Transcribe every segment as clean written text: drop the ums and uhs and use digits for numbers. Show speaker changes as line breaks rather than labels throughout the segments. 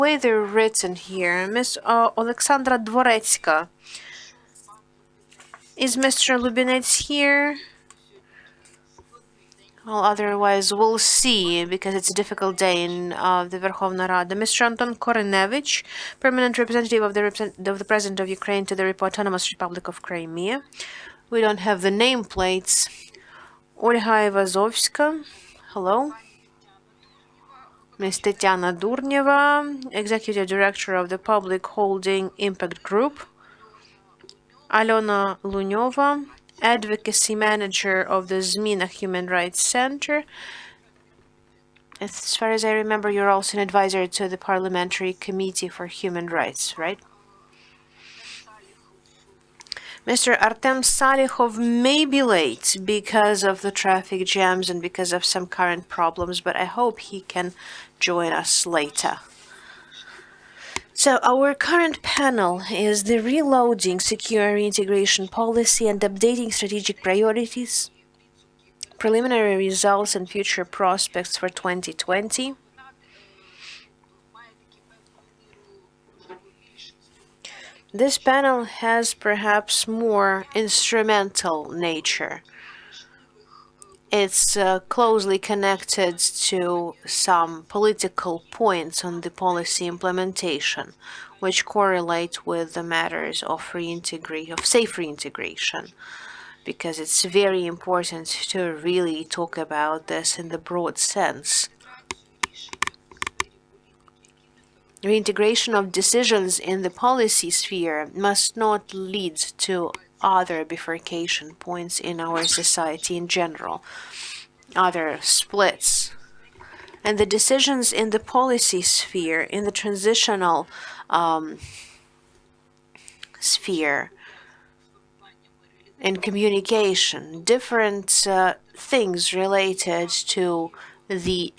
way they're written here. Miss Oleksandra Dvoretska. Is Mr. Lubinets here? Well, otherwise we'll see, because it's a difficult day in the Verkhovna Rada. Mr. Anton Korinevych, permanent representative of the President of Ukraine to the Autonomous Republic of Crimea. We don't have the nameplates. Olga Aivazovska. Hello. Ms. Tatiana Durneva, Executive Director of the Public Holding Impact Group. Alona Lunyova, Advocacy Manager of the Zmina Human Rights Center. As far as I remember, you're also an advisor to the Parliamentary Committee for Human Rights, right? Mr. Artem Salikhov may be late because of the traffic jams and because of some current problems, but I hope he can join us later. So our current panel is the reloading secure reintegration policy and updating strategic priorities, preliminary results and future prospects for 2020. This panel has perhaps more instrumental nature. It's closely connected to some political points on the policy implementation, which correlate with the matters of safe reintegration, because it's very important to really talk about this in the broad sense. Reintegration of decisions in the policy sphere must not lead to other bifurcation points in our society in general, other splits. And the decisions in the policy sphere, in the transitional sphere, in communication, different things related to the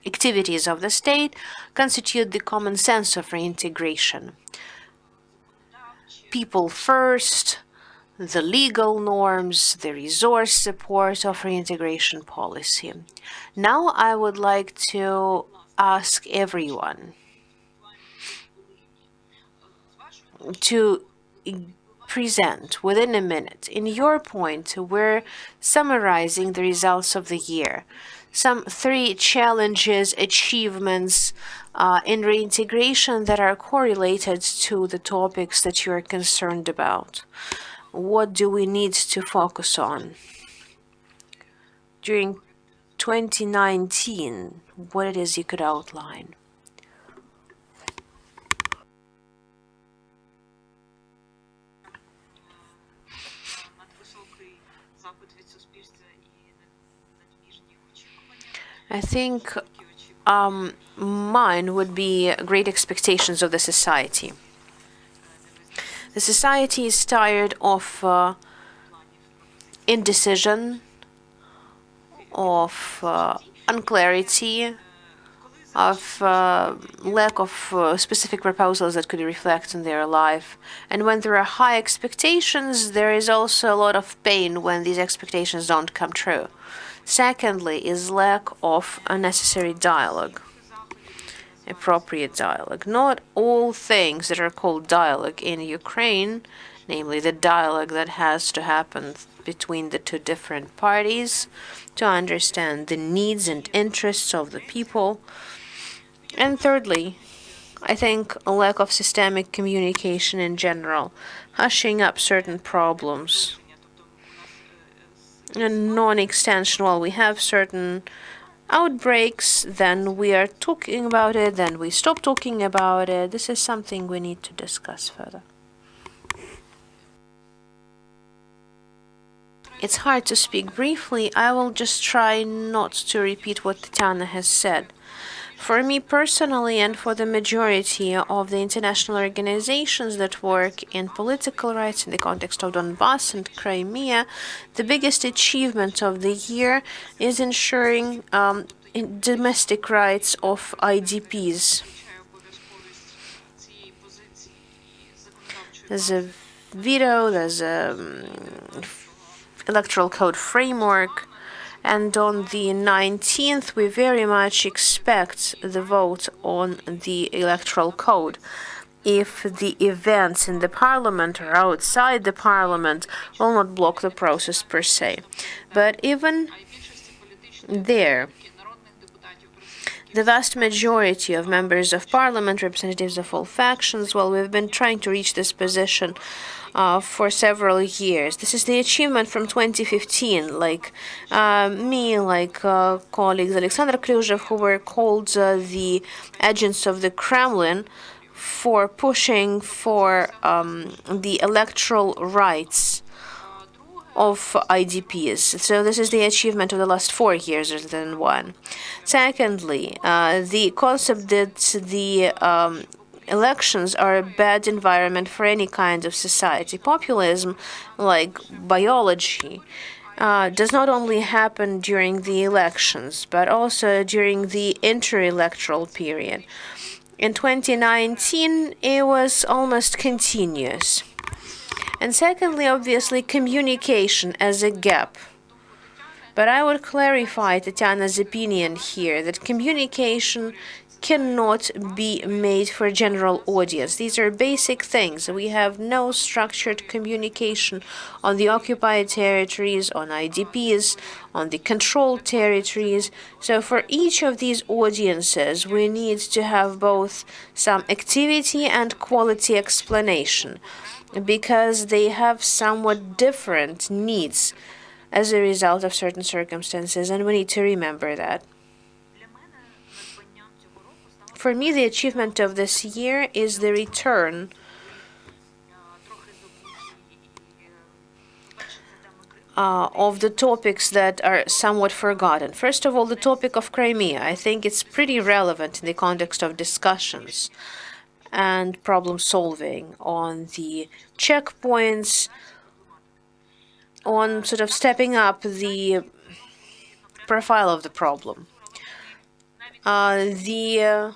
activities of the state constitute the common sense of reintegration. People first, the legal norms, the resource support of reintegration policy. Now I would like to ask everyone to present within a minute. In your point, we're summarizing the results of the year. Some 3 challenges, achievements in reintegration that are correlated to the topics that you're concerned about. What do we need to focus on? During 2019, what it is you could outline. I think mine would be great expectations of the society. The society is tired of indecision, of unclarity, of lack of specific proposals that could reflect on their life. And when there are high expectations, there is also a lot of pain when these expectations don't come true. Secondly is lack of a necessary dialogue, appropriate dialogue. Not all things that are called dialogue in Ukraine, namely the dialogue that has to happen between the 2 different parties to understand the needs and interests of the people. And thirdly, I think a lack of systemic communication in general, hushing up certain problems. And non-extension, well, we have certain outbreaks, then we are talking about it, then we stop talking about it. This is something we need to discuss further. It's hard to speak briefly. I will just try not to repeat what Tatiana has said. For me personally, and for the majority of the international organizations that work in political rights in the context of Donbass and Crimea, the biggest achievement of the year is ensuring domestic rights of IDPs. There's a veto, there's a electoral code framework, And on the 19th, we very much expect the vote on the electoral code. If the events in the parliament or outside the parliament will not block the process per se. But even there, the vast majority of members of parliament, representatives of all factions, well, we've been trying to reach this position for several years. This is the achievement from 2015, like me, like colleagues Alexander Kryuzhev, who were called the agents of the Kremlin for pushing for the electoral rights of IDPs. So this is the achievement of the last 4 years rather than one. Secondly, the concept that the elections are a bad environment for any kind of society. Populism, like biology, does not only happen during the elections, but also during the inter-electoral period. In 2019, it was almost continuous. And secondly, obviously, communication as a gap. But I would clarify Tatiana's opinion here that communication cannot be made for a general audience. These are basic things. We have no structured communication on the occupied territories, on IDPs, on the controlled territories. So for each of these audiences, we need to have both some activity and quality explanation, because they have somewhat different needs as a result of certain circumstances, and we need to remember that. For me, the achievement of this year is the return of the topics that are somewhat forgotten. First of all, the topic of Crimea. I think it's pretty relevant in the context of discussions and problem solving on the checkpoints, on sort of stepping up the profile of the problem. The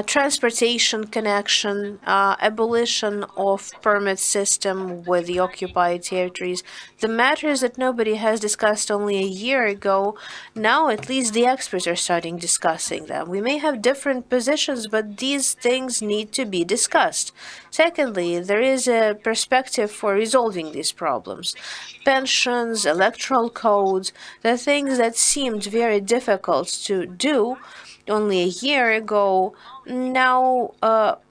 transportation connection, abolition of permit system with the occupied territories, the matters that nobody has discussed only a year ago, now at least the experts are starting discussing them. We may have different positions, but these things need to be discussed. Secondly, there is a perspective for resolving these problems. Pensions, electoral codes, the things that seemed very difficult to do only a year ago now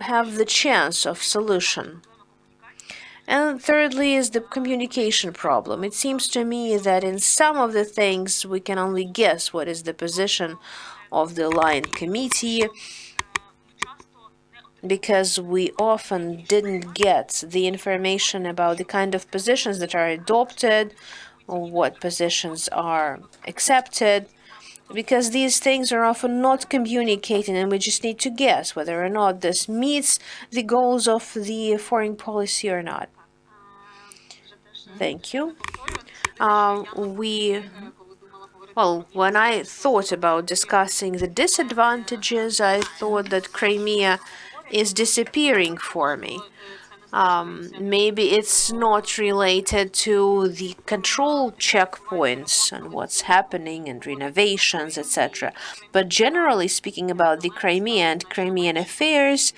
have the chance of solution. And thirdly is the communication problem. It seems to me that in some of the things we can only guess what is the position of the line committee, because we often didn't get the information about the kind of positions that are adopted, or what positions are accepted, because these things are often not communicated, and we just need to guess whether or not this meets the goals of the foreign policy or not. Thank you. When I thought about discussing the disadvantages, I thought that Crimea is disappearing for me. Maybe it's not related to the control checkpoints and what's happening and renovations, etc. But generally speaking about the Crimea and Crimean affairs,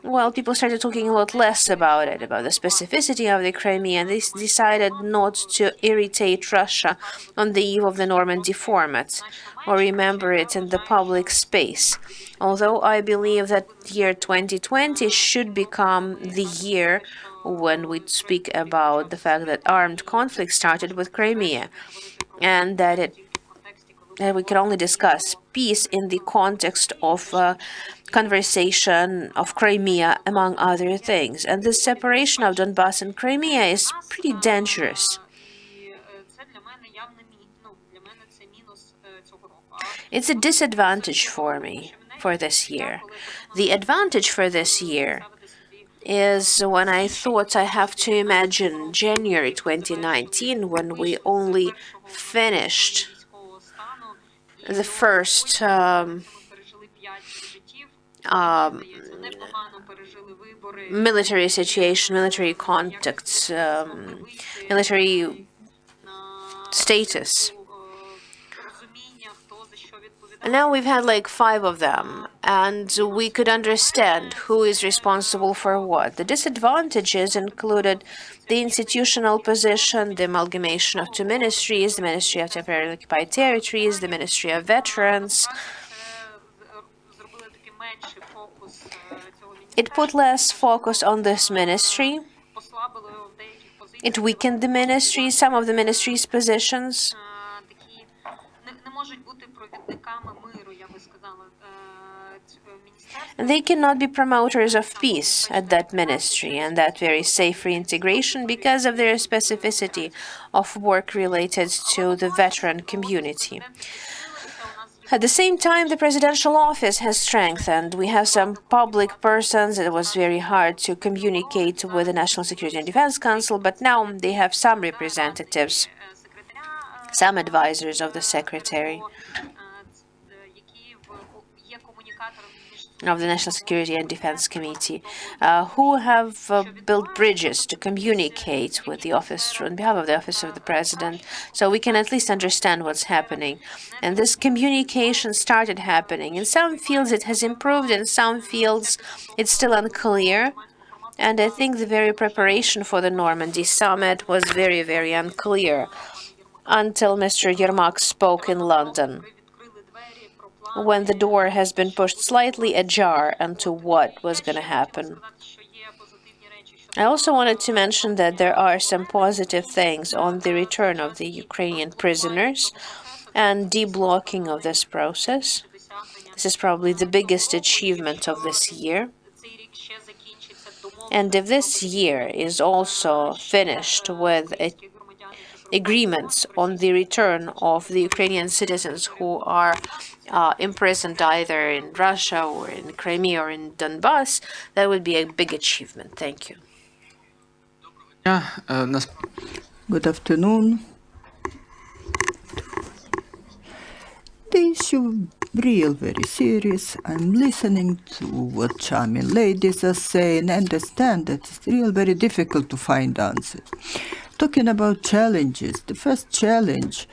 well, people started talking a lot less about it, about the specificity of the Crimea, and they decided not to irritate Russia on the eve of the Normandy format or remember it in the public space. Although I believe that year 2020 should become the year when we speak about the fact that armed conflict started with Crimea, and that we can only discuss peace in the context of conversation of Crimea, among other things. And this separation of Donbass and Crimea is pretty dangerous. It's a disadvantage for me for this year. The advantage for this year is when I thought I have to imagine January 2019, when we only finished the first military situation, military contacts, military status. And now we've had like 5 of them, and we could understand who is responsible for what. The disadvantages included the institutional position, the amalgamation of 2 ministries, the Ministry of Temporarily Occupied Territories, the Ministry of Veterans. It put less focus on this ministry. It weakened the ministry, some of the ministry's positions. And they cannot be promoters of peace at that ministry and that very safe reintegration because of their specificity of work related to the veteran community. At the same time, the presidential office has strengthened. We have some public persons. It was very hard to communicate with the National Security and Defense Council, but now they have some representatives, some advisors of the secretary of the National Security and Defense Committee, who have built bridges to communicate with the office on behalf of the Office of the President, so we can at least understand what's happening. And this communication started happening. In some fields it has improved, in some fields it's still unclear. And I think the very preparation for the Normandy summit was very, very unclear until Mr. Yermak spoke in London, when the door has been pushed slightly ajar onto what was going to happen. I also wanted to mention that there are some positive things on the return of the Ukrainian prisoners and deblocking of this process. This is probably the biggest achievement of this year. And if this year is also finished with agreements on the return of the Ukrainian citizens who are imprisoned either in Russia or in Crimea or in Donbass, that would be a big achievement. Thank you.
Good afternoon. The issue real very serious. I'm listening to what charming ladies are saying. I understand that it's real very difficult to find answers. Talking about challenges, the first challenge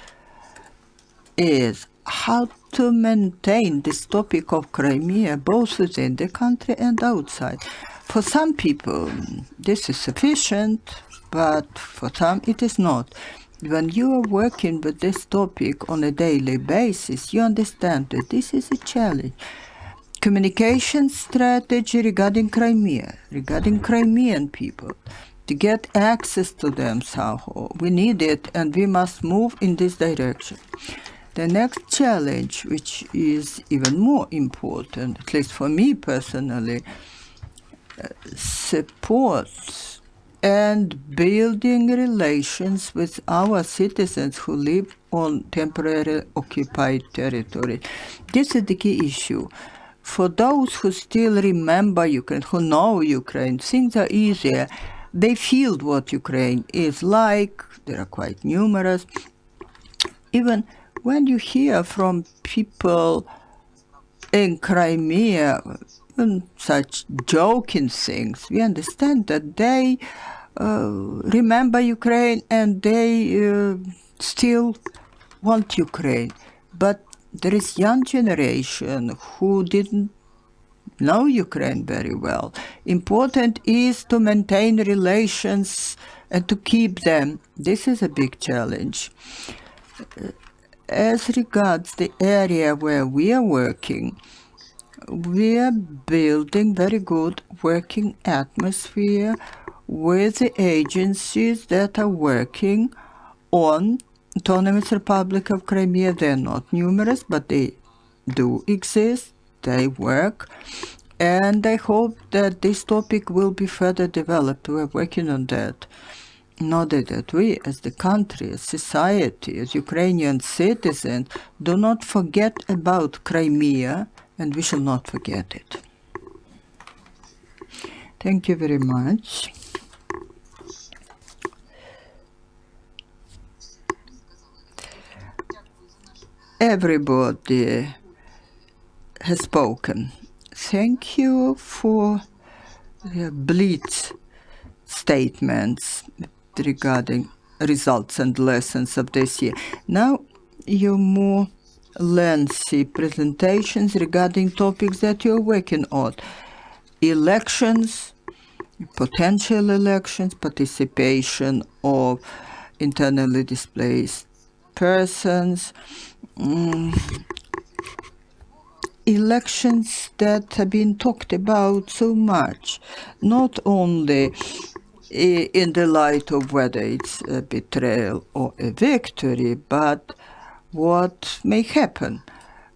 is how to maintain this topic of Crimea both within the country and outside. For some people, this is sufficient, but for some it is not. When you are working with this topic on a daily basis, you understand that this is a challenge. Communication strategy regarding Crimea, regarding Crimean people, to get access to them somehow. We need it, and we must move in this direction. The next challenge, which is even more important, at least for me personally, support and building relations with our citizens who live on temporarily occupied territory. This is the key issue. For those who still remember Ukraine, who know Ukraine, things are easier. They feel what Ukraine is like. They are quite numerous. Even when you hear from people in Crimea, such joking things, we understand that they remember Ukraine and they still want Ukraine. But there is young generation who didn't know Ukraine very well. Important is to maintain relations and to keep them. This is a big challenge. As regards the area where we are working, we are building very good working atmosphere with the agencies that are working on Autonomous Republic of Crimea. They're not numerous, but they do exist. They work. And I hope that this topic will be further developed. We're working on that. In order that we, as the country, as society, as Ukrainian citizens, do not forget about Crimea, and we shall not forget it. Thank you very much. Everybody has spoken. Thank you for the blitz statements regarding results and lessons of this year. Now, your more lengthy presentations regarding topics that you're working on. Elections, potential elections, participation of internally displaced persons, elections that have been talked about so much, not only in the light of whether it's a betrayal or a victory, but what may happen.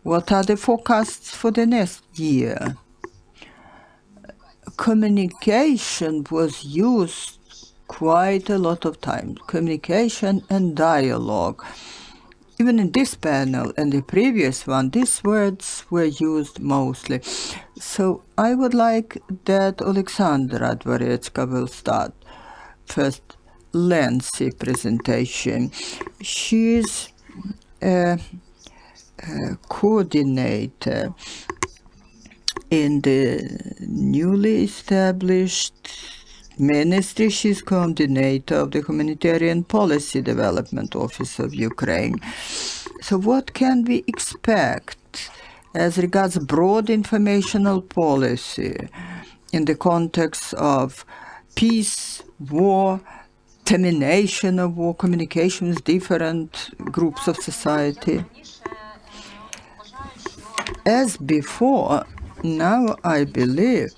What are the forecasts for the next year? Communication was used quite a lot of times. Communication and dialogue. Even in this panel and the previous one, these words were used mostly. So I would like that Oleksandra Dvoretska will start. First, lengthy presentation. She's a coordinator in the newly established ministry. She's coordinator of the Humanitarian Policy Development Office of Ukraine. So what can we expect as regards broad informational policy in the context of peace, war, termination of war, communication with different groups of society? As before, now I believe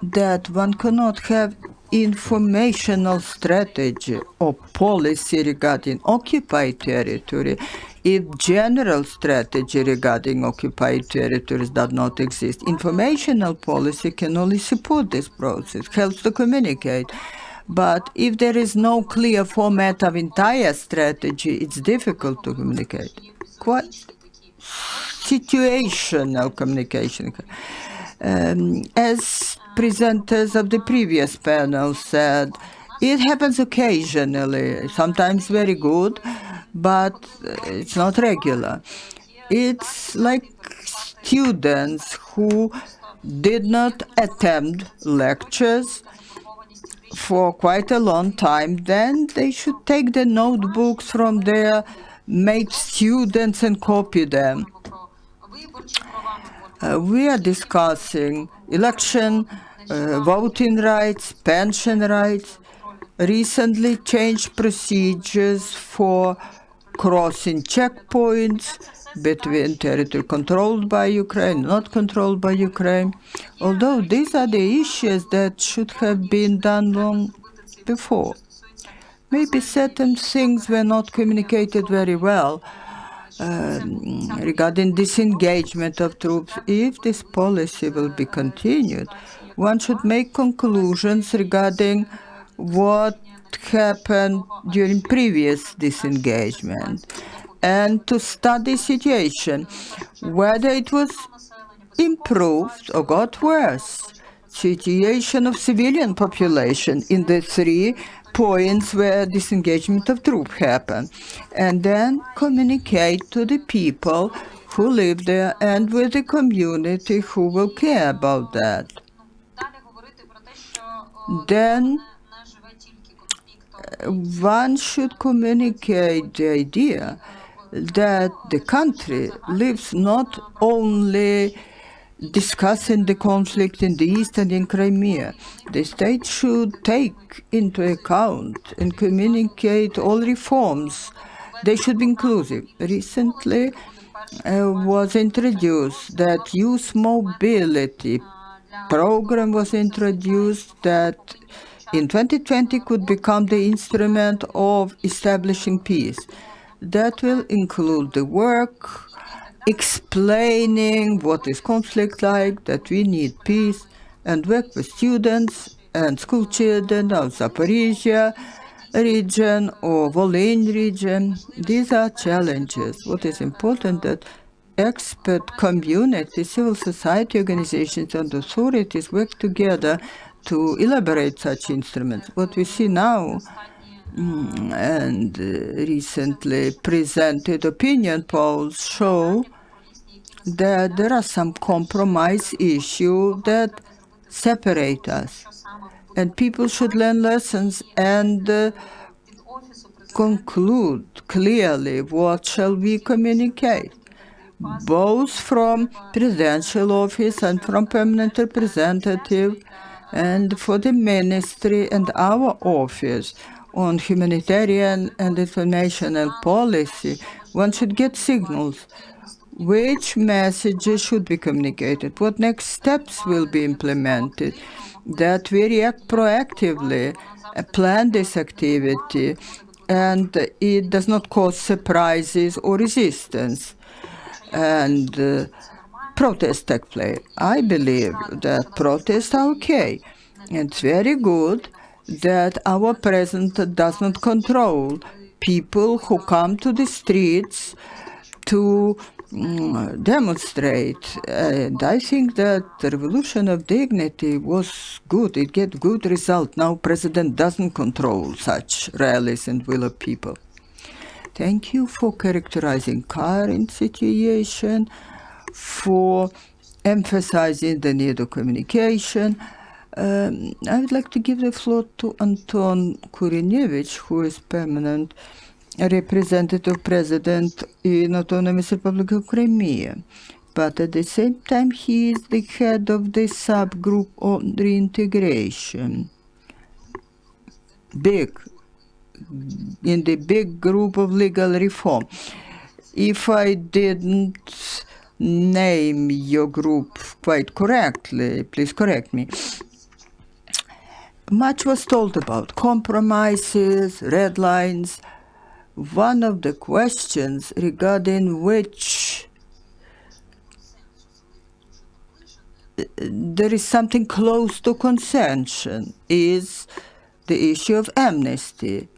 that one cannot have informational strategy or policy regarding occupied territory if general strategy regarding occupied territories does not exist. Informational policy can only support this process, helps to communicate. But if there is no clear format of entire strategy, it's difficult to communicate. Quite situational communication. As presenters of the previous panel said, it happens occasionally, sometimes very good, but it's not regular. It's like students who did not attend lectures for quite a long time, then they should take the notebooks from their mate students and copy them. We are discussing election, voting rights, pension rights, recently changed procedures for crossing checkpoints between territory controlled by Ukraine, not controlled by Ukraine. Although these are the issues that should have been done long before. Maybe certain things were not communicated very well. Regarding disengagement of troops, if this policy will be continued, one should make conclusions regarding what happened during previous disengagement and to study situation, whether it was improved or got worse. Situation of civilian population in the 3 points where disengagement of troops happened, and then communicate to the people who live there and with the community who will care about that. Then one should communicate the idea that the country lives not only discussing the conflict in the east and in Crimea. The state should take into account and communicate all reforms. They should be inclusive. Recently was introduced that youth mobility program was introduced that in 2020 could become the instrument of establishing peace. That will include the work explaining what is conflict like, that we need peace, and work with students and school children of Zaporizhia region or Volyn region. These are challenges. What is important that expert community, civil society organizations and authorities work together to elaborate such instruments. What we see now and recently presented opinion polls show that there are some compromise issues that separate us. And people should learn lessons and conclude clearly what shall we communicate, both from presidential office and from permanent representative, and for the ministry and our office on humanitarian and international policy. One should get signals. Which messages should be communicated? What next steps will be implemented? That we react proactively, plan this activity, and it does not cause surprises or resistance. And protests take place. I believe that protests are okay. It's very good that our president does not control people who come to the streets to demonstrate. And I think that the revolution of dignity was good. It get good result. Now president doesn't control such rallies and will of people. Thank you for characterizing current situation, for emphasizing the need of communication. I would like to give the floor to Anton Korinevych, who is permanent representative president in Autonomous Republic of Crimea. But at the same time, he is the head of the subgroup on reintegration. In the big group of legal reform. If I didn't name your group quite correctly, please correct me. Much was told about compromises, red lines. One of the questions regarding which there is something close to consensus is the issue of amnesty.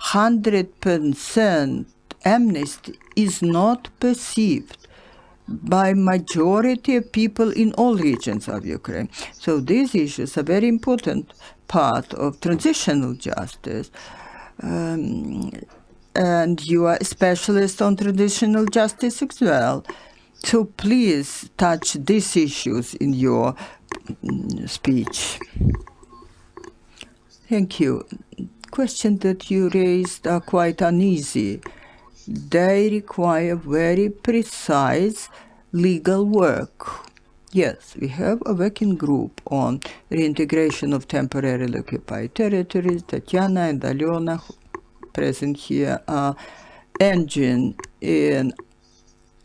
100% amnesty is not perceived by majority of people in all regions of Ukraine. So these issues are very important part of transitional justice. And you are a specialist on transitional justice as well. So please touch these issues in your speech. Thank you. Questions that you raised are quite uneasy. They require very precise legal work. Yes, we have a working group on reintegration of temporarily occupied territories. Tatiana and Alena, present here, are engine in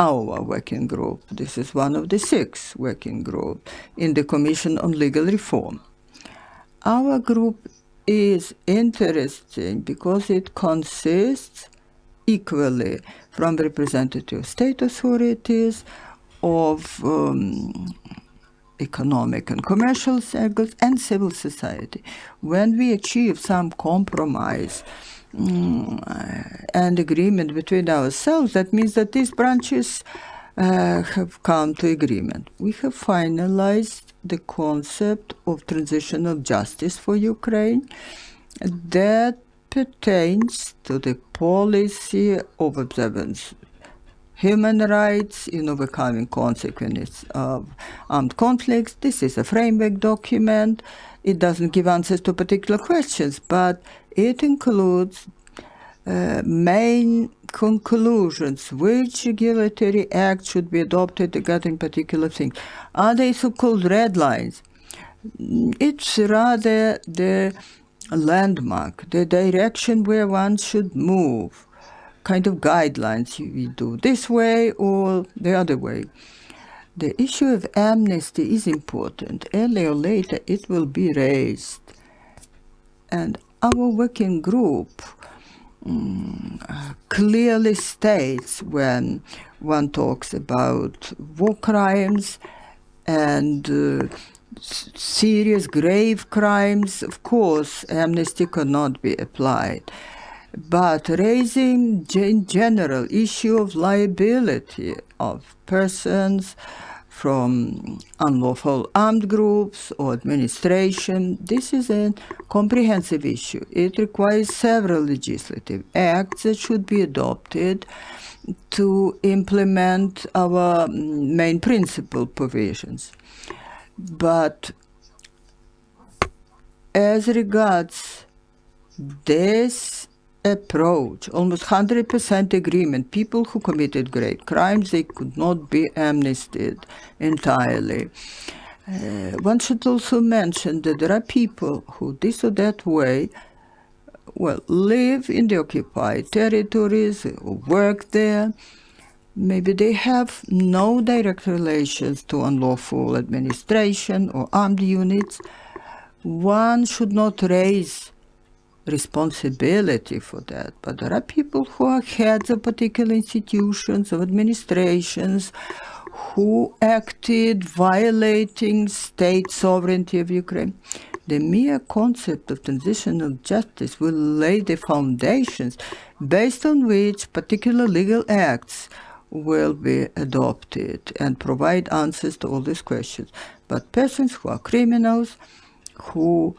our working group. This is one of the 6 working groups in the Commission on Legal Reform. Our group is interesting because it consists equally from representative state authorities, of economic and commercial circles, and civil society. When we achieve some compromise and agreement between ourselves, that means that these branches have come to agreement. We have finalized the concept of transitional justice for Ukraine that pertains to the policy of observance human rights in overcoming consequences of armed conflicts. This is a framework document. It doesn't give answers to particular questions, but it includes main conclusions, which regulatory act should be adopted regarding particular things. Are they so-called red lines? It's rather the landmark, the direction where one should move, kind of guidelines. We do this way or the other way. The issue of amnesty is important. Earlier or later, it will be raised. And our working group clearly states when one talks about war crimes and serious grave crimes, of course, amnesty cannot be applied. But raising in general issue of liability of persons from unlawful armed groups or administration, this is a comprehensive issue. It requires several legislative acts that should be adopted to implement our main principle provisions. But as regards this approach, almost 100% agreement. People who committed great crimes, they could not be amnestied entirely. One should also mention that there are people who, this or that way, live in the occupied territories, work there. Maybe they have no direct relations to unlawful administration or armed units. One should not raise responsibility for that, but there are people who are heads of particular institutions, of administrations, who acted violating state sovereignty of Ukraine. The mere concept of transitional justice will lay the foundations based on which particular legal acts will be adopted and provide answers to all these questions. But persons who are criminals, who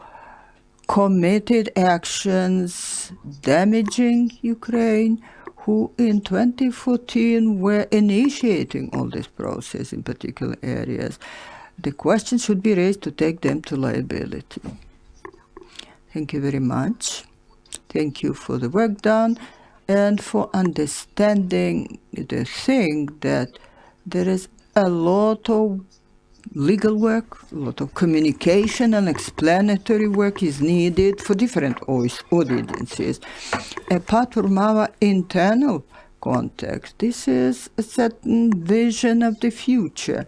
committed actions damaging Ukraine, who in 2014 were initiating all this process in particular areas, the question should be raised to take them to liability. Thank you very much. Thank you for the work done and for understanding the thing that there is a lot of legal work, a lot of communication and explanatory work is needed for different audiences. Apart from our internal context, this is a certain vision of the future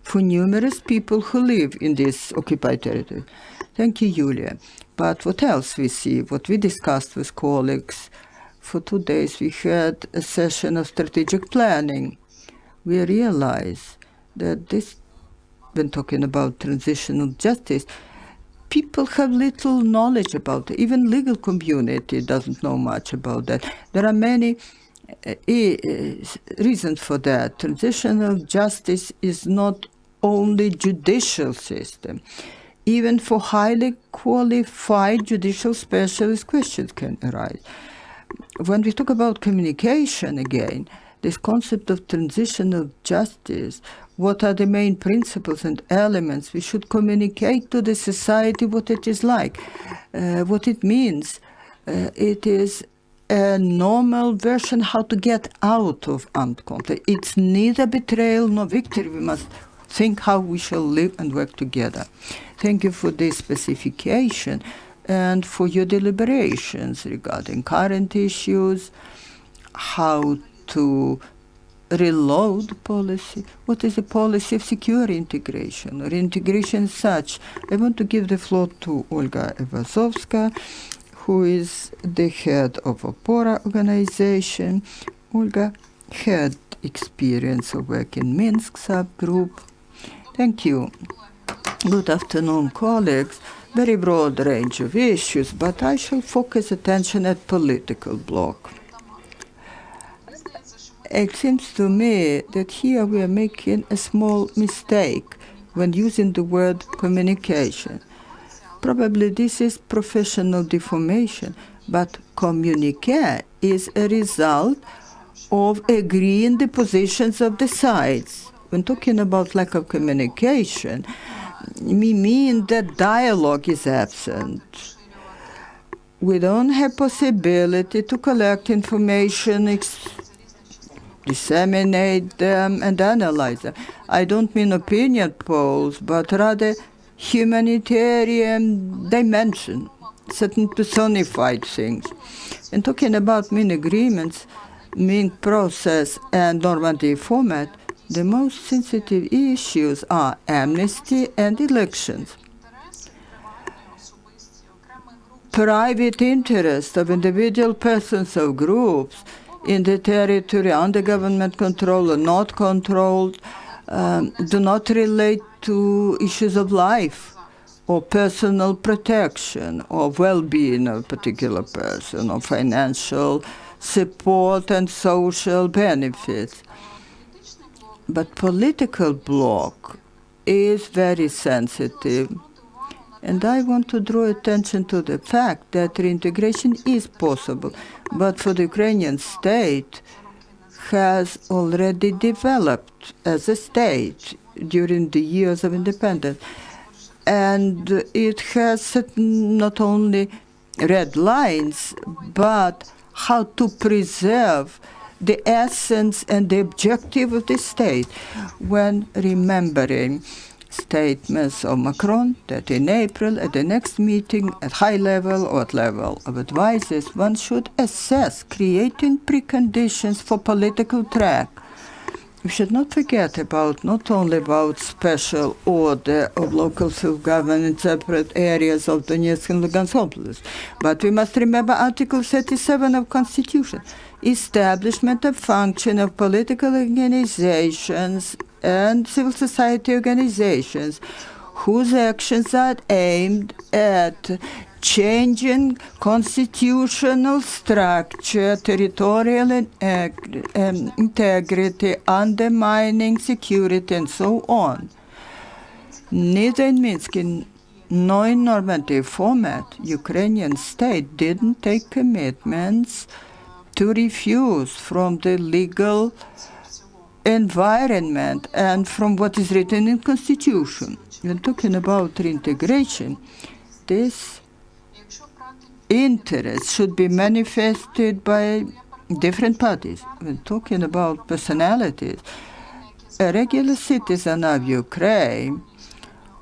for numerous people who live in this occupied territory. Thank you, Julia. But what else we see, what we discussed with colleagues, for 2 days we had a session of strategic planning. We realized that this, when talking about transitional justice, people have little knowledge about it. Even legal community doesn't know much about that. There are many reasons for that. Transitional justice is not only judicial system. Even for highly qualified judicial specialists, questions can arise. When we talk about communication again, this concept of transitional justice, what are the main principles and elements we should communicate to the society what it is like, what it means. It is a normal version how to get out of armed conflict. It's neither betrayal nor victory. We must think how we shall live and work together. Thank you for this specification and for your deliberations regarding current issues, how to reload policy. What is the policy of secure integration or integration as such? I want to give the floor to Olga Aivazovska, who is the head of Opora organization. Olga had experience of work in Minsk subgroup. Thank you. Good afternoon, colleagues. Very broad range of issues, but I shall focus attention at political bloc. It seems to me that here we are making a small mistake when using the word communication. Probably this is professional deformation, but communique is a result of agreeing the positions of the sides. When talking about lack of communication, we mean that dialogue is absent. We don't have possibility to collect information, disseminate them, and analyze them. I don't mean opinion polls, but rather humanitarian dimension, certain personified things. And talking about Minsk agreements, Minsk process, and normative format, the most sensitive issues are amnesty and elections. Private interest of individual persons or groups in the territory under government control or not controlled do not relate to issues of life or personal protection or well-being of a particular person or financial support and social benefits. But political bloc is very sensitive. And I want to draw attention to the fact that reintegration is possible, but for the Ukrainian state has already developed as a state during the years of independence. And it has not only red lines, but how to preserve the essence and the objective of the state, when remembering statements of Macron that in April at the next meeting at high level or at level of advisors, one should assess creating preconditions for political track. We should not forget not only about special order of local self-government in separate areas of Donetsk and Luhansk oblasts, but we must remember Article 37 of Constitution, establishment of function of political organizations and civil society organizations whose actions are aimed at changing constitutional structure, territorial integrity, undermining security, and so on. Neither in Minsk nor in normative format, Ukrainian state didn't take commitments to refuse from the legal environment and from what is written in Constitution. When talking about reintegration, this interest should be manifested by different parties. When talking about personalities, a regular citizen of Ukraine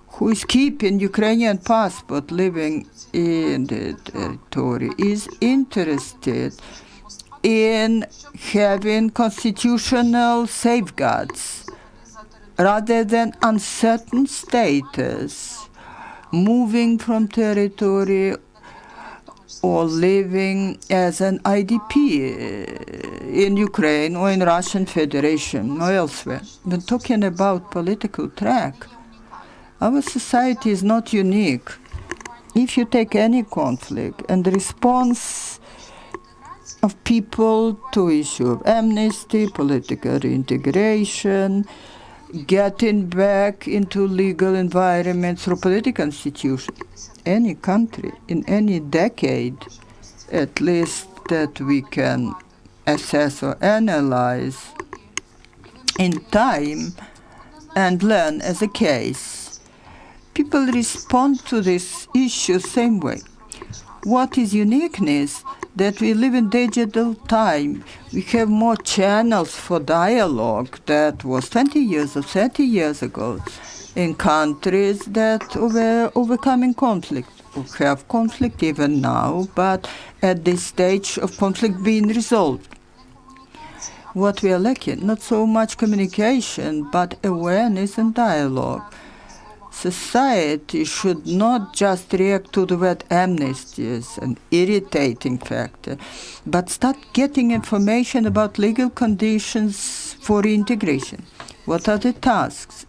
who is keeping Ukrainian passport living in the territory is interested in having constitutional safeguards rather than uncertain status, moving from territory or living as an IDP in Ukraine or in Russian Federation or elsewhere. When talking about political track, our society is not unique. If you take any conflict and the response of people to issue of amnesty, political reintegration, getting back into legal environment through political institutions, any country in any decade, at least that we can assess or analyze in time and learn as a case, people respond to this issue same way. What is uniqueness? That we live in digital time. We have more channels for dialogue that was 20 years or 30 years ago in countries that were overcoming conflict, or have conflict even now, but at this stage of conflict being resolved. What we are lacking, not so much communication, but awareness and dialogue. Society should not just react to the word amnesty as an irritating factor, but start getting information about legal conditions for reintegration. What are the tasks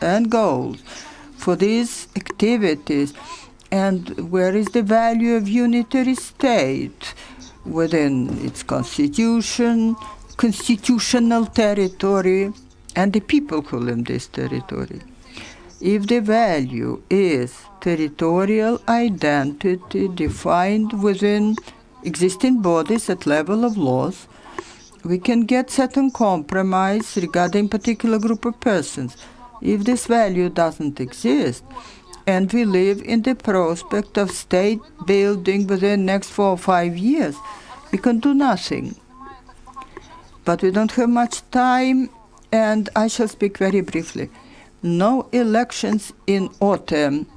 and goals for these activities, and where is the value of unitary state within its constitution, constitutional territory, and the people who live in this territory? If the value is territorial identity defined within existing bodies at level of laws, we can get certain compromise regarding particular group of persons. If this value doesn't exist, and we live in the prospect of state building within the next 4 or 5 years, we can do nothing. But we don't have much time, and I shall speak very briefly. No elections in autumn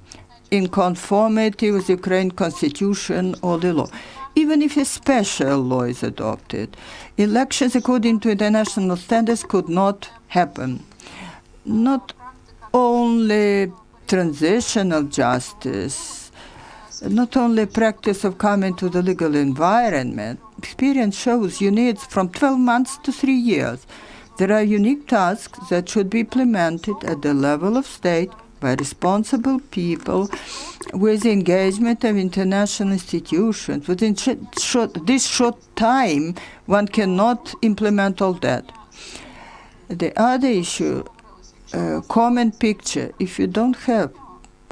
in conformity with the Ukraine constitution or the law. Even if a special law is adopted, elections according to international standards could not happen. Not only transitional justice, not only practice of coming to the legal environment. Experience shows you need from 12 months to 3 years. There are unique tasks that should be implemented at the level of state by responsible people with engagement of international institutions. Within this short time, one cannot implement all that. The other issue, common picture. If you don't have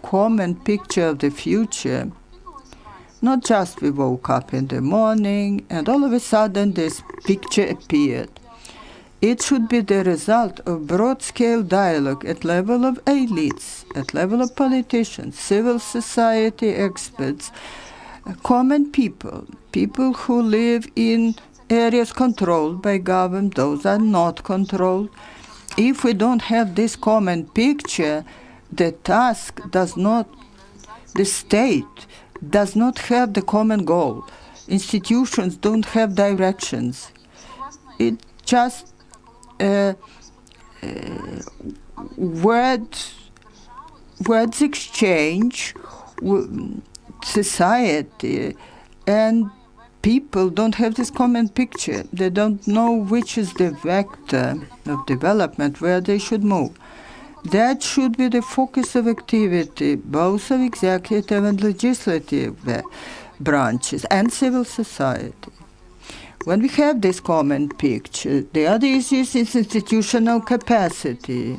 common picture of the future, not just we woke up in the morning and all of a sudden this picture appeared. It should be the result of broad-scale dialogue at level of elites, at level of politicians, civil society experts, Common people, people who live in areas controlled by government, those are not controlled. If we don't have this common picture, the state does not have the common goal. Institutions don't have directions. It just words exchange, society, and people don't have this common picture. They don't know which is the vector of development, where they should move. That should be the focus of activity, both of executive and legislative branches and civil society. When we have this common picture, the other issue is institutional capacity.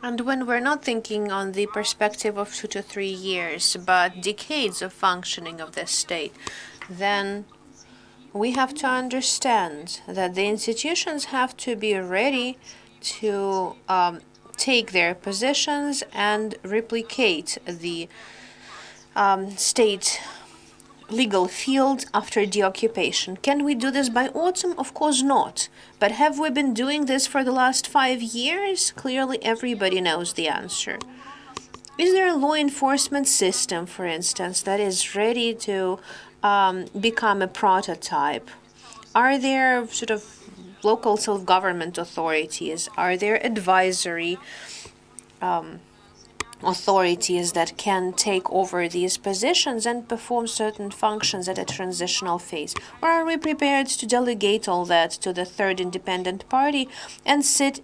And when we're not thinking on the perspective of 2 to 3 years, but decades of functioning of this state, then we have to understand that the institutions have to be ready to take their positions and replicate the state legal field after the occupation. Can we do this by autumn? Of course not. But have we been doing this for the last 5 years? Clearly everybody knows the answer. Is there a law enforcement system, for instance, that is ready to become a prototype? Are there sort of local self-government authorities? Are there advisory authorities that can take over these positions and perform certain functions at a transitional phase? Or are we prepared to delegate all that to the third independent party and sit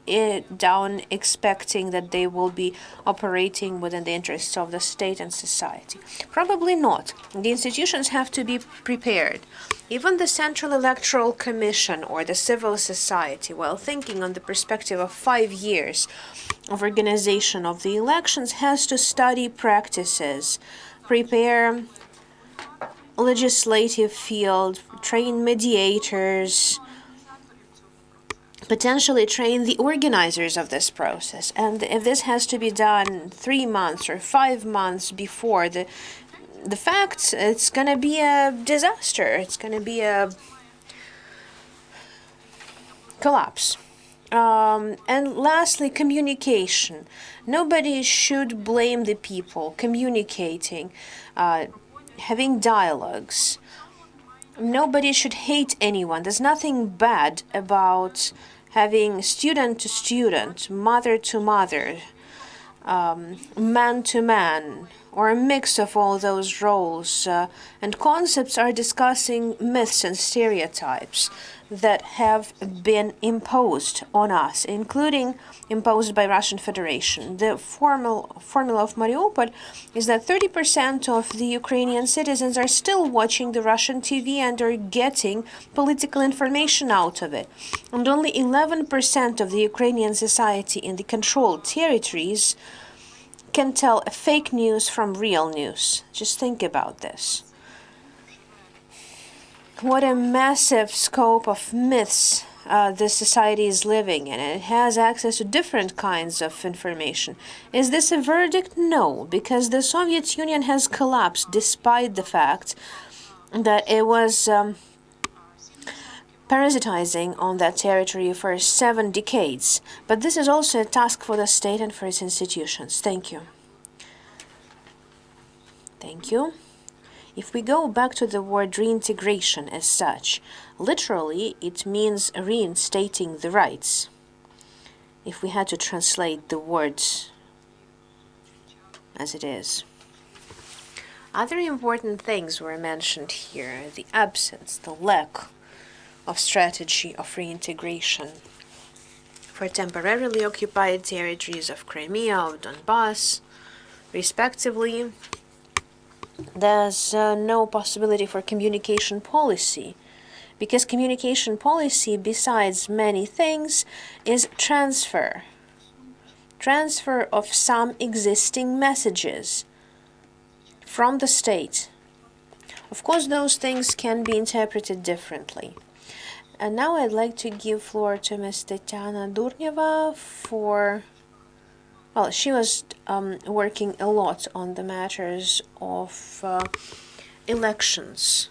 down expecting that they will be operating within the interests of the state and society? Probably not. The institutions have to be prepared. Even the Central Electoral Commission or the civil society, while thinking on the perspective of 5 years of organization of the elections, has to study practices, prepare legislative field, train mediators, potentially train the organizers of this process. And if this has to be done 3 months or 5 months before the fact, it's going to be a disaster. It's going to be a collapse. And lastly, communication. Nobody should blame the people. Communicating, having dialogues. Nobody should hate anyone. There's nothing bad about having student to student, mother to mother, man to man, or a mix of all those roles. And concepts are discussing myths and stereotypes that have been imposed on us, including imposed by Russian Federation. The formula of Mariupol is that 30% of the Ukrainian citizens are still watching the Russian TV and are getting political information out of it. And only 11% of the Ukrainian society in the controlled territories can tell fake news from real news. Just think about this. What a massive scope of myths this society is living in. It has access to different kinds of information. Is this a verdict? No, because the Soviet Union has collapsed despite the fact that it was parasitizing on that territory for 7 decades. But this is also a task for the state and for its institutions. Thank you. Thank you. If we go back to the word reintegration as such, literally it means reinstating the rights. If we had to translate the words as it is. Other important things were mentioned here: the absence, the lack of strategy of reintegration for temporarily occupied territories of Crimea, of Donbass, respectively. There's no possibility for communication policy, because communication policy, besides many things, is transfer of some existing messages from the state. Of course, those things can be interpreted differently. And now I'd like to give floor to Ms. Tatiana Durneva for Well, she was working a lot on the matters of elections.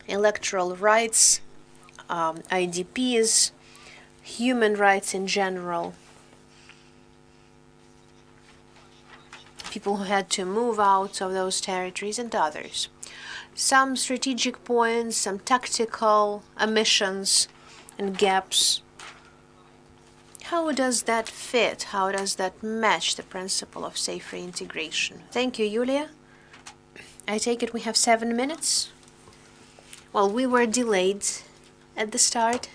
Electoral rights, IDPs, human rights in general. People who had to move out of those territories and others. Some strategic points, some tactical omissions and gaps. How does that fit? How does that match the principle of safe reintegration? Thank you, Yulia. I take it we have 7 minutes? Well, we were delayed at the start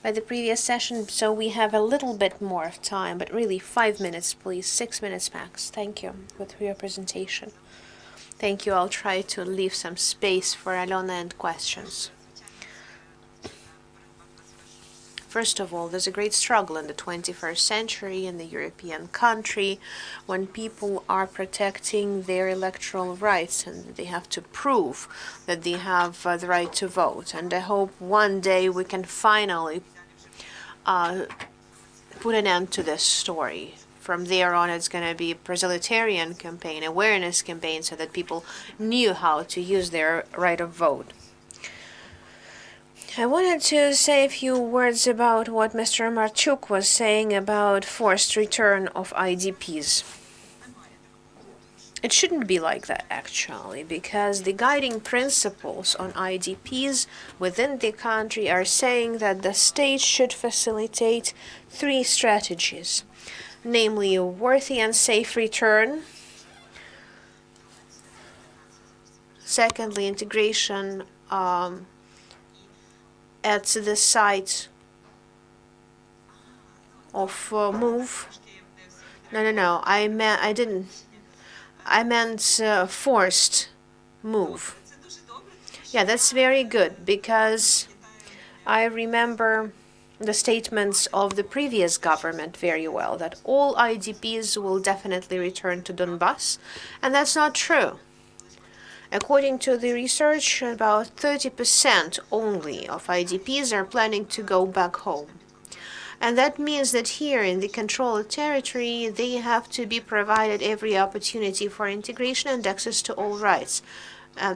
by the previous session, so we have a little bit more of time, but really 5 minutes, please, 6 minutes max. Thank you for your presentation. Thank you. I'll try to leave some space for Alona and questions. First of all, there's a great struggle in the 21st century in the European country when people are protecting their electoral rights and they have to prove that they have the right to vote. And I hope one day we can finally put an end to this story. From there on, it's going to be a proselytarian campaign, awareness campaign, so that people knew how to use their right of vote. I wanted to say a few words about what Mr. Marchuk was saying about forced return of IDPs. It shouldn't be like that, actually, because the guiding principles on IDPs within the country are saying that the state should facilitate 3 strategies, namely a worthy and safe return, secondly, integration at the site of move. No. I meant forced move. Yeah, that's very good, because I remember the statements of the previous government very well, that all IDPs will definitely return to Donbass, and that's not true. According to the research, about 30% only of IDPs are planning to go back home. And that means that here in the controlled territory, they have to be provided every opportunity for integration and access to all rights,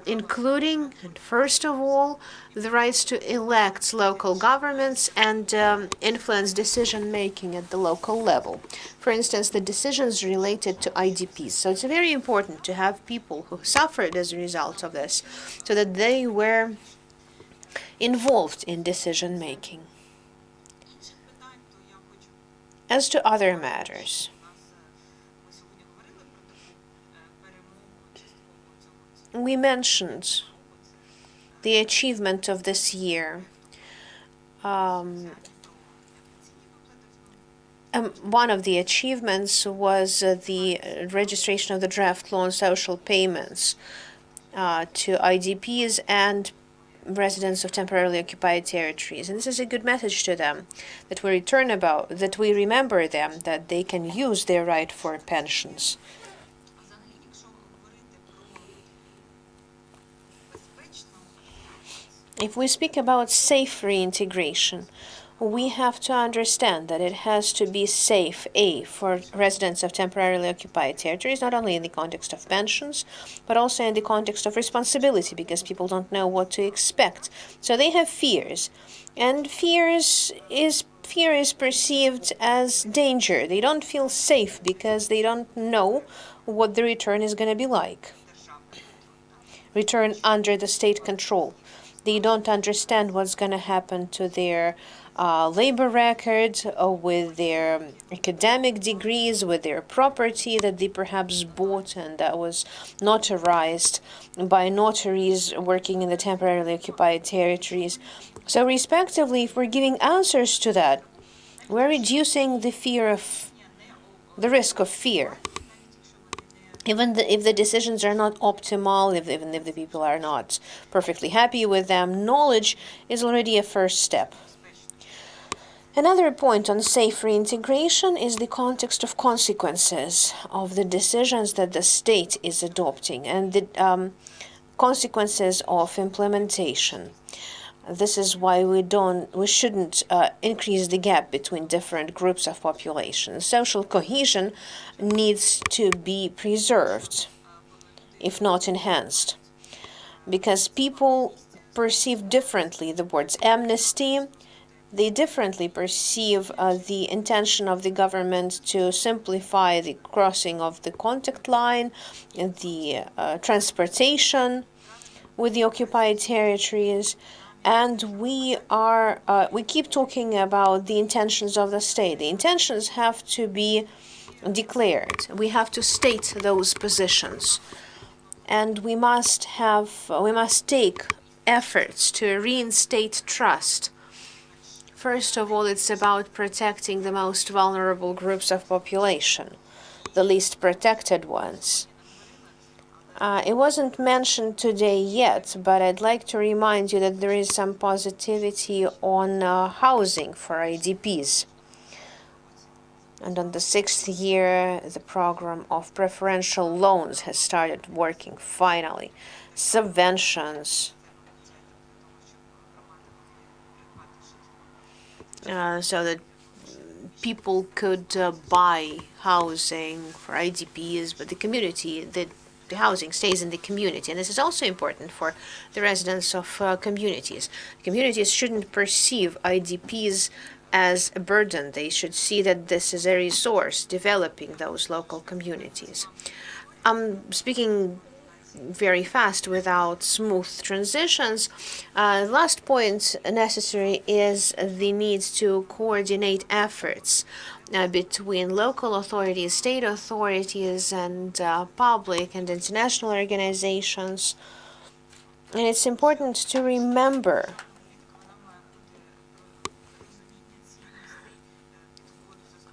including, and first of all, the rights to elect local governments and influence decision-making at the local level. For instance, the decisions related to IDPs. So it's very important to have people who suffered as a result of this, so that they were involved in decision-making. As to other matters, we mentioned the achievement of this year. One of the achievements was the registration of the draft law on social payments to IDPs and residents of temporarily occupied territories. And this is a good message to them, that we remember them, that they can use their right for pensions. If we speak about safe reintegration, we have to understand that it has to be safe, for residents of temporarily occupied territories, not only in the context of pensions, but also in the context of responsibility, because people don't know what to expect. So they have fears, and fear is perceived as danger. They don't feel safe because they don't know what the return is going to be like. Return under the state control. They don't understand what's going to happen to their labor record, with their academic degrees, with their property that they perhaps bought and that was notarized by notaries working in the temporarily occupied territories. So respectively, if we're giving answers to that, we're reducing the risk of fear. Even if the decisions are not optimal, even if the people are not perfectly happy with them, knowledge is already a first step. Another point on safe reintegration is the context of consequences of the decisions that the state is adopting and the consequences of implementation. This is why we shouldn't increase the gap between different groups of population. Social cohesion needs to be preserved, if not enhanced, because people perceive differently the words amnesty. They differently perceive the intention of the government to simplify the crossing of the contact line, the transportation with the occupied territories, and we keep talking about the intentions of the state. The intentions have to be declared. We have to state those positions, and we must take efforts to reinstate trust. First of all, it's about protecting the most vulnerable groups of population, the least protected ones. It wasn't mentioned today yet, but I'd like to remind you that there is some positivity on housing for IDPs. And on the 6th year, the program of preferential loans has started working finally. Subventions. So that people could buy housing for IDPs, but the housing stays in the community. And this is also important for the residents of communities. Communities shouldn't perceive IDPs as a burden. They should see that this is a resource developing those local communities. I'm speaking very fast without smooth transitions. Last point necessary is the need to coordinate efforts between local authorities, state authorities, and public and international organizations. And it's important to remember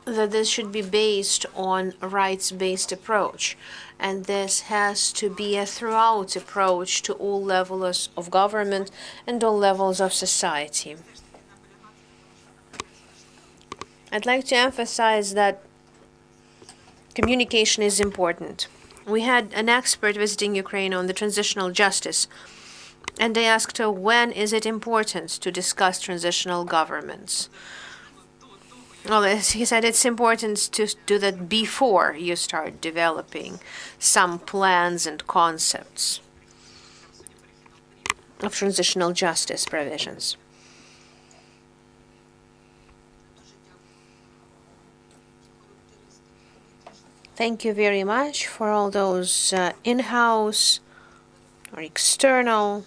that this should be based on a rights-based approach. And this has to be a throughout approach to all levels of government and all levels of society. I'd like to emphasize that communication is important. We had an expert visiting Ukraine on the transitional justice, and they asked her, when is it important to discuss transitional governments? Well, he said it's important to do that before you start developing some plans and concepts of transitional justice provisions. Thank you very much for all those in-house or external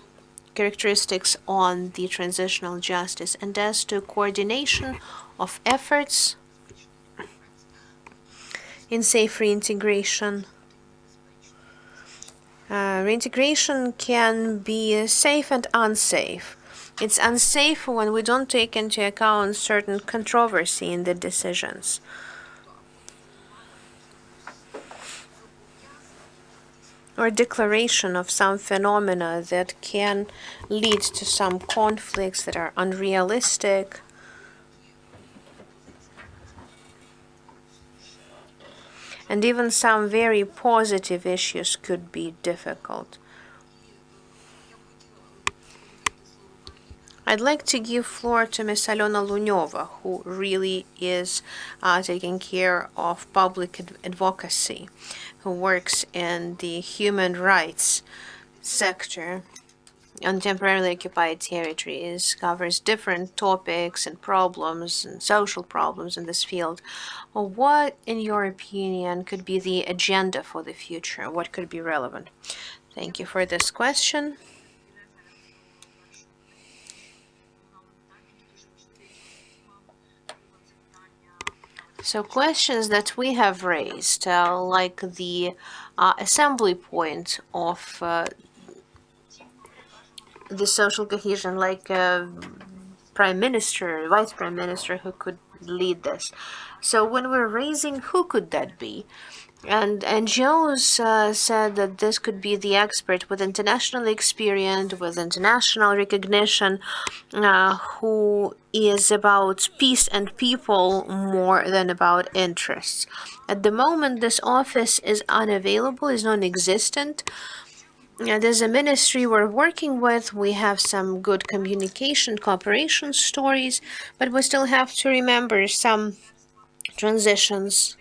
characteristics on the transitional justice. And as to coordination of efforts in safe reintegration, reintegration can be safe and unsafe. It's unsafe when we don't take into account certain controversy in the decisions. Or declaration of some phenomena that can lead to some conflicts that are unrealistic. And even some very positive issues could be difficult. I'd like to give floor to Ms. Alona Lunyova, who really is taking care of public advocacy, who works in the human rights sector on temporarily occupied territories, covers different topics and problems and social problems in this field. What, in your opinion, could be the agenda for the future? What could be relevant? Thank you for this question. So questions that we have raised, like the assembly point of the social cohesion, like prime minister, vice prime minister who could lead this. So when we're raising who could that be, and NGOs said that this could be the expert with international experience, with international recognition, who is about peace and people more than about interests. At the moment, this office is unavailable, is non-existent. There's a ministry we're working with. We have some good communication, cooperation stories, but we still have to remember some transitions.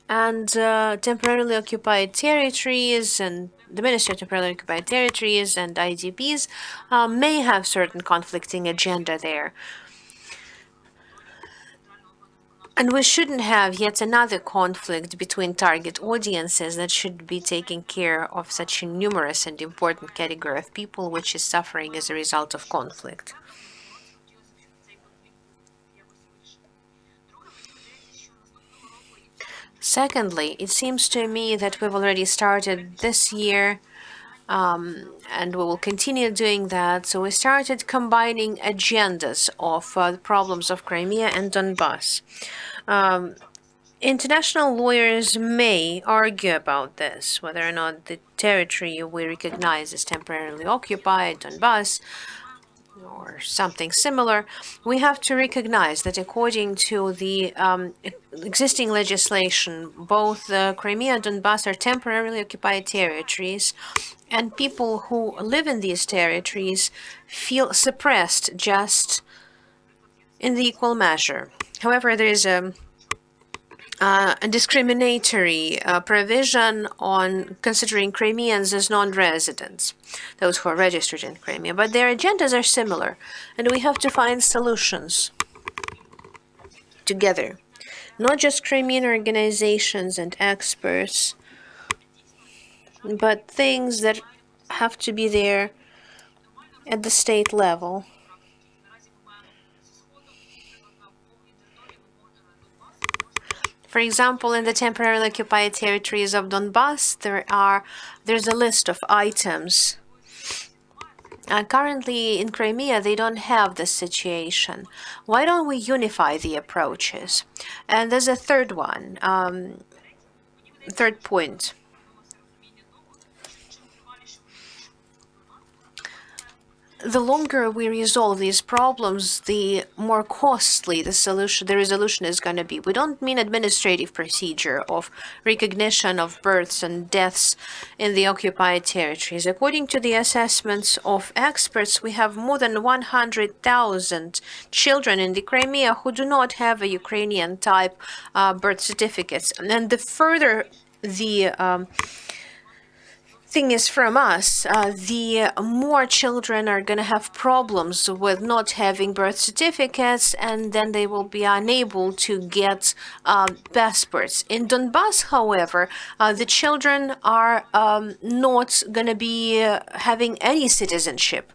And temporarily occupied territories and the Ministry of Temporarily Occupied Territories and IDPs may have certain conflicting agenda there. And we shouldn't have yet another conflict between target audiences that should be taking care of such a numerous and important category of people which is suffering as a result of conflict. Secondly, it seems to me that we've already started this year and we will continue doing that. So we started combining agendas of the problems of Crimea and Donbass. International lawyers may argue about this, whether or not the territory we recognize as temporarily occupied, Donbass, or something similar. We have to recognize that according to the existing legislation, both Crimea and Donbass are temporarily occupied territories, and people who live in these territories feel suppressed just in the equal measure. However, there is a discriminatory provision on considering Crimeans as non-residents, those who are registered in Crimea, but their agendas are similar, and we have to find solutions together. Not just Crimean organizations and experts, but things that have to be there at the state level. For example, in the temporarily occupied territories of Donbass, there's a list of items. Currently in Crimea, they don't have this situation. Why don't we unify the approaches? And there's a third one, third point. The longer we resolve these problems, the more costly the resolution is going to be. We don't mean administrative procedure of recognition of births and deaths in the occupied territories. According to the assessments of experts, we have more than 100,000 children in the Crimea who do not have a Ukrainian type birth certificates. And the further the thing is from us, the more children are going to have problems with not having birth certificates, and then they will be unable to get passports. In Donbass, however, the children are not going to be having any citizenship.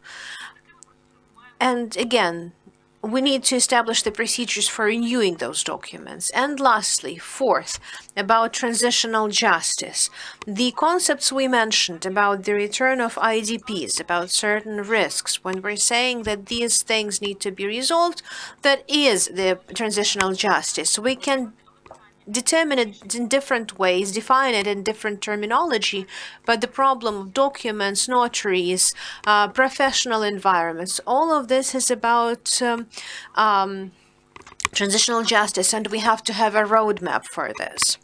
And again, we need to establish the procedures for renewing those documents. And lastly, fourth, about transitional justice. The concepts we mentioned about the return of IDPs, about certain risks, when we're saying that these things need to be resolved, that is the transitional justice. We can determine it in different ways, define it in different terminology, but the problem of documents, notaries, professional environments, all of this is about transitional justice, and we have to have a roadmap for this.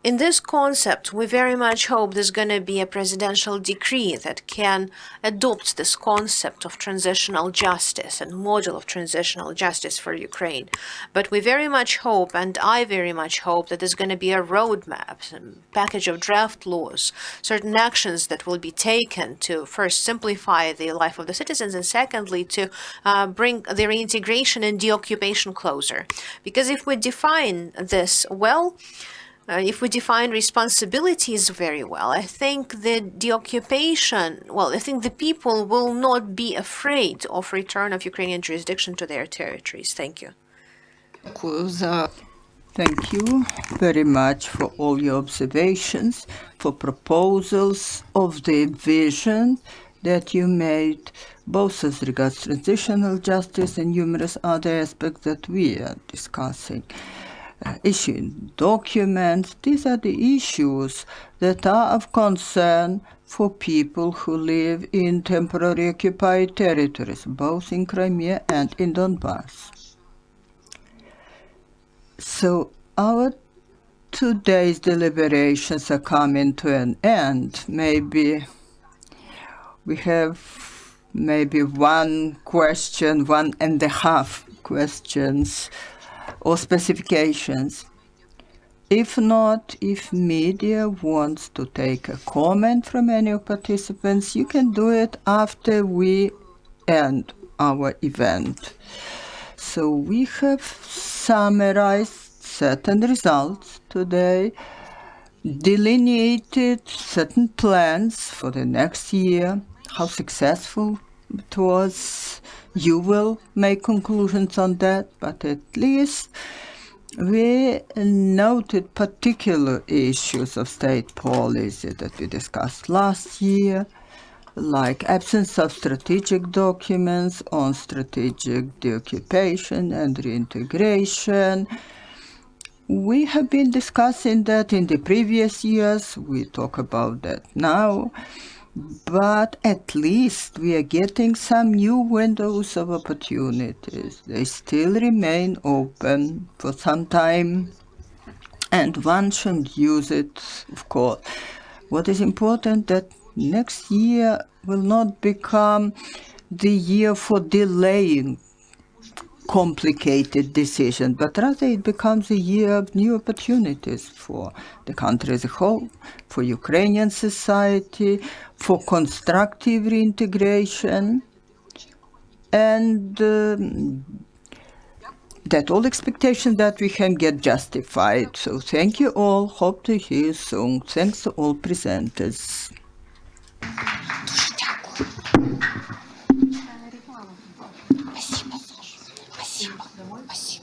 In this concept, we very much hope there's going to be a presidential decree that can adopt this concept of transitional justice and model of transitional justice for Ukraine. But we very much hope, and I very much hope, that there's going to be a roadmap, a package of draft laws, certain actions that will be taken to first simplify the life of the citizens, and secondly, to bring the reintegration and deoccupation closer. Because if we define this well, if we define responsibilities very well, I think I think the people will not be afraid of return of Ukrainian jurisdiction to their territories. Thank you.
Thank you very much for all your observations, for proposals of the vision that you made, both as regards transitional justice and numerous other aspects that we are discussing. Issuing documents, these are the issues that are of concern for people who live in temporarily occupied territories, both in Crimea and in Donbass. So our today's deliberations are coming to an end, maybe we have one question, 1.5 questions or specifications. If not, if media wants to take a comment from any of participants, you can do it after we end our event. So we have summarized certain results today, delineated certain plans for the next year, how successful it was. You will make conclusions on that, but at least we noted particular issues of state policy that we discussed last year, like absence of strategic documents on strategic deoccupation and reintegration. We have been discussing that in the previous years. We talk about that now. But at least we are getting some new windows of opportunities. They still remain open for some time, and one should use it, of course. What is important that next year will not become the year for delaying complicated decisions, but rather it becomes a year of new opportunities for the country as a whole, for Ukrainian society, for constructive reintegration, and that all expectations that we can get justified. So thank you all. Hope to hear you soon. Thanks to all presenters.
Спасибо, Саша. Спасибо.